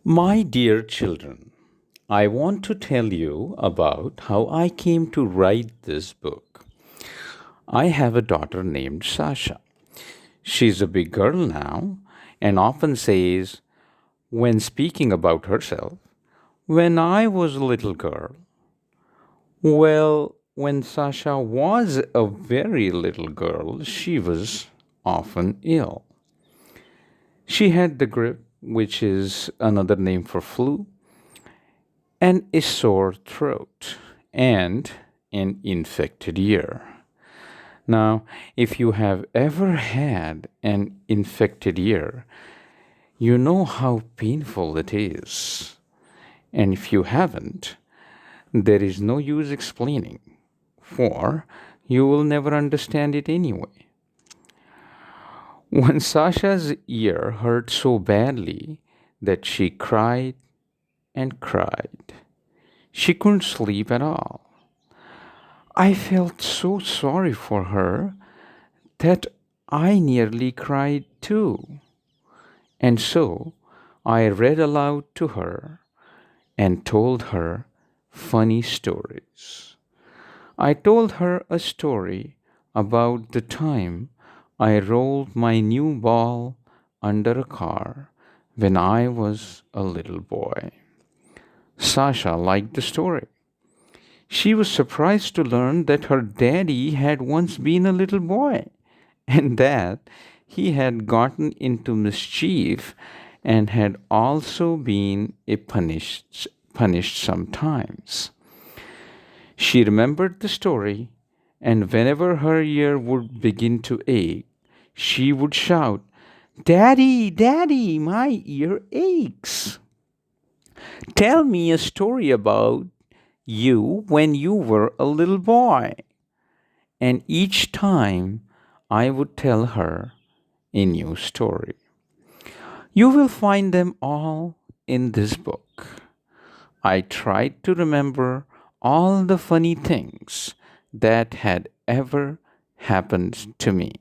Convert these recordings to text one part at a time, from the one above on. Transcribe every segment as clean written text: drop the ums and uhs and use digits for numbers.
My dear children, I want to tell you about how I came to write this book. I have a daughter named Sasha. She's a big girl now and often says, when speaking about herself, when I was a little girl. Well, when Sasha was a very little girl, she was often ill. She had the grip, which is another name for flu, and a sore throat, and an infected ear. Now, if you have ever had an infected ear, you know how painful it is. And if you haven't, there is no use explaining, for you will never understand it anyway. When Sasha's ear hurt so badly that she cried and cried, she couldn't sleep at all. I felt so sorry for her that I nearly cried too. And so I read aloud to her and told her funny stories. I told her a story about the time I rolled my new ball under a car when I was a little boy. Sasha liked the story. She was surprised to learn that her daddy had once been a little boy and that he had gotten into mischief and had also been punished sometimes. She remembered the story, and whenever her ear would begin to ache, she would shout, "Daddy, Daddy, my ear aches. Tell me a story about you when you were a little boy." And each time I would tell her a new story. You will find them all in this book. I tried to remember all the funny things that had ever happened to me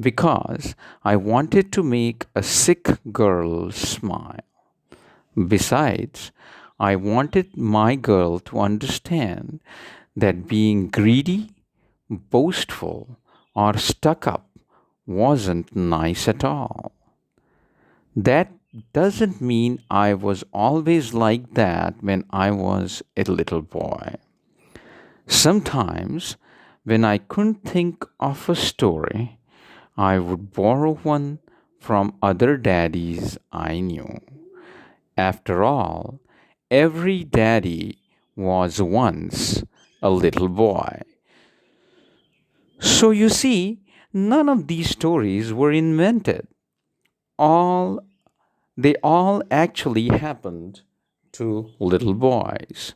because I wanted to make a sick girl smile. Besides, I wanted my girl to understand that being greedy, boastful, or stuck up wasn't nice at all. That doesn't mean I was always like that when I was a little boy. Sometimes, when I couldn't think of a story, I would borrow one from other daddies I knew. After all, every daddy was once a little boy. So you see, none of these stories were invented. All They all actually happened to little boys.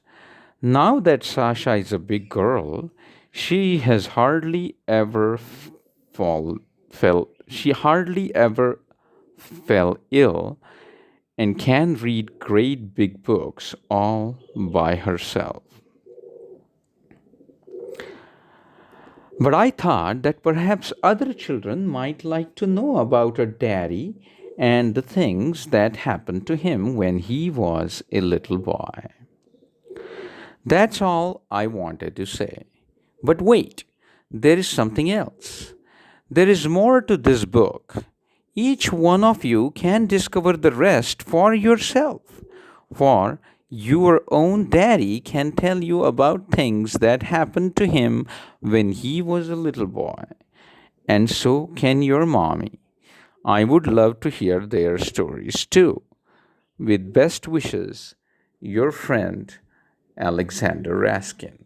Now that Sasha is a big girl, she has hardly ever fall, she hardly ever fell ill and can read great big books all by herself. But I thought that perhaps other children might like to know about her daddy and the things that happened to him when he was a little boy. That's all I wanted to say. But wait, there is something else. There is more to this book. Each one of you can discover the rest for yourself. For your own daddy can tell you about things that happened to him when he was a little boy. And so can your mommy. I would love to hear their stories too. With best wishes, your friend, Alexander Raskin.